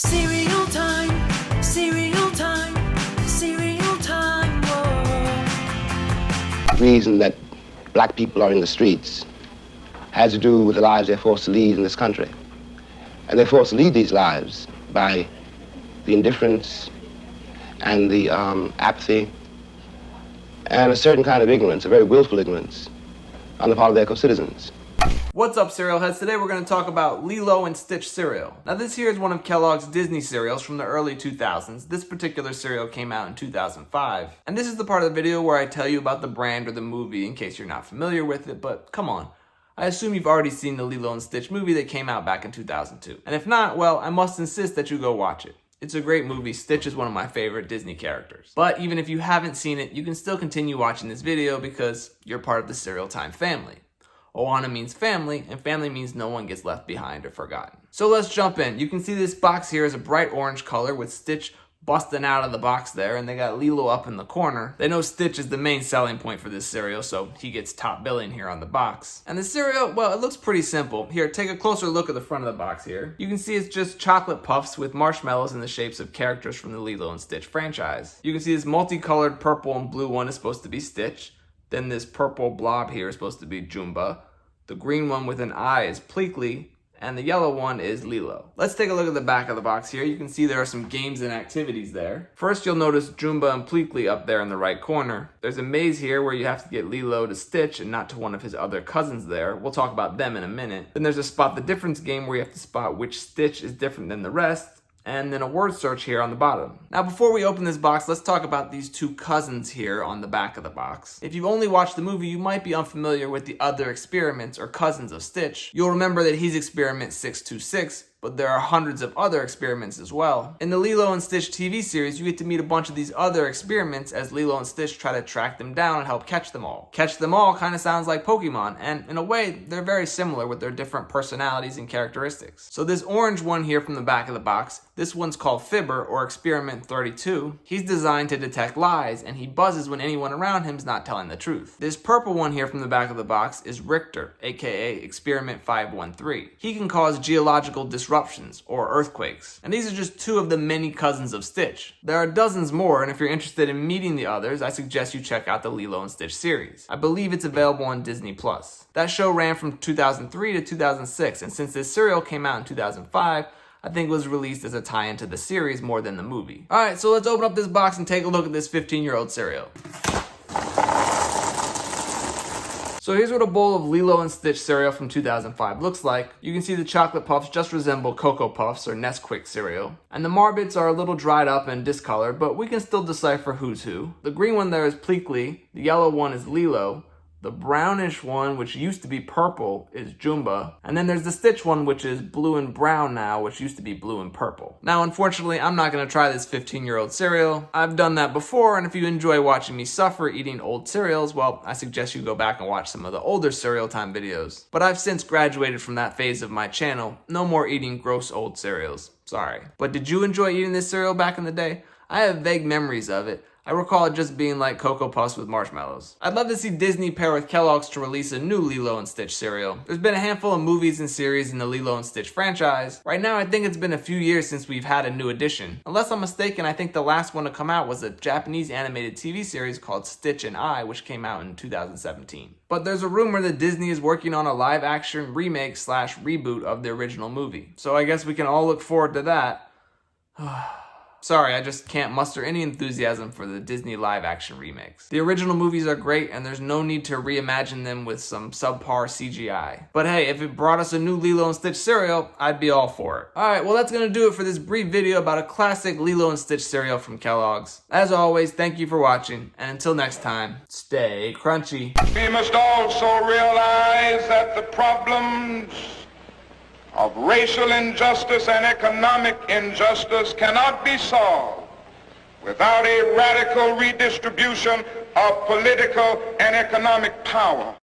Cereal time, cereal time, cereal time, whoa. The reason that black people are in the streets has to do with the lives they're forced to lead in this country. And they're forced to lead these lives by the indifference and the apathy and a certain kind of ignorance, a very willful ignorance on the part of their co-citizens. What's up, cereal heads? Today we're going to talk about Lilo and Stitch cereal. Now this here is one of Kellogg's Disney cereals from the early 2000s. This particular cereal came out in 2005. And this is the part of the video where I tell you about the brand or the movie in case you're not familiar with it, but come on. I assume you've already seen the Lilo and Stitch movie that came out back in 2002. And if not, well, I must insist that you go watch it. It's a great movie. Stitch is one of my favorite Disney characters. But even if you haven't seen it, you can still continue watching this video because you're part of the Cereal Time family. Ohana means family, and family means no one gets left behind or forgotten. So let's jump in. You can see this box here is a bright orange color with Stitch busting out of the box there, and they got Lilo up in the corner. They know Stitch is the main selling point for this cereal, so he gets top billing here on the box. And the cereal, well, it looks pretty simple. Here, take a closer look at the front of the box here. You can see it's just chocolate puffs with marshmallows in the shapes of characters from the Lilo and Stitch franchise. You can see this multicolored purple and blue one is supposed to be Stitch. Then this purple blob here is supposed to be Jumba. The green one with an eye is Pleakley, and the yellow one is Lilo. Let's take a look at the back of the box here. You can see there are some games and activities there. First, you'll notice Jumba and Pleakley up there in the right corner. There's a maze here where you have to get Lilo to Stitch and not to one of his other cousins there. We'll talk about them in a minute. Then there's a spot the difference game where you have to spot which Stitch is different than the rest. And then a word search here on the bottom. Now before we open this box, let's talk about these two cousins here on the back of the box. If you've only watched the movie, you might be unfamiliar with the other experiments or cousins of Stitch. You'll remember that he's experiment 626, but there are hundreds of other experiments as well. In the Lilo and Stitch TV series, you get to meet a bunch of these other experiments as Lilo and Stitch try to track them down and help catch them all. Catch them all kind of sounds like Pokemon, and in a way, they're very similar with their different personalities and characteristics. So this orange one here from the back of the box, this one's called Fibber, or Experiment 32. He's designed to detect lies, and he buzzes when anyone around him is not telling the truth. This purple one here from the back of the box is Richter, aka Experiment 513. He can cause geological disruptions, or earthquakes. And these are just two of the many cousins of Stitch. There are dozens more, and if you're interested in meeting the others, I suggest you check out the Lilo and Stitch series. I believe it's available on Disney+. That show ran from 2003 to 2006, and since this cereal came out in 2005, I think it was released as a tie-in to the series more than the movie. Alright, so let's open up this box and take a look at this 15-year-old cereal. So here's what a bowl of Lilo and Stitch cereal from 2005 looks like. You can see the chocolate puffs just resemble Cocoa Puffs or Nesquik cereal. And the Marbits are a little dried up and discolored, but we can still decipher who's who. The green one there is Pleakley, the yellow one is Lilo, the brownish one, which used to be purple, is Jumba. And then there's the Stitch one, which is blue and brown now, which used to be blue and purple. Now, unfortunately, I'm not going to try this 15-year-old cereal. I've done that before, and if you enjoy watching me suffer eating old cereals, well, I suggest you go back and watch some of the older Cereal Time videos. But I've since graduated from that phase of my channel. No more eating gross old cereals. Sorry. But did you enjoy eating this cereal back in the day? I have vague memories of it. I recall it just being like Cocoa Puffs with marshmallows. I'd love to see Disney pair with Kellogg's to release a new Lilo and Stitch cereal. There's been a handful of movies and series in the Lilo and Stitch franchise. Right now, I think it's been a few years since we've had a new edition. Unless I'm mistaken, I think the last one to come out was a Japanese animated TV series called Stitch and I, which came out in 2017. But there's a rumor that Disney is working on a live-action remake / reboot of the original movie. So I guess we can all look forward to that. Sorry, I just can't muster any enthusiasm for the Disney live-action remakes. The original movies are great, and there's no need to reimagine them with some subpar CGI. But hey, if it brought us a new Lilo and Stitch cereal, I'd be all for it. Alright, well that's gonna do it for this brief video about a classic Lilo and Stitch cereal from Kellogg's. As always, thank you for watching, and until next time, stay crunchy. We must also realize that the problems of racial injustice and economic injustice cannot be solved without a radical redistribution of political and economic power.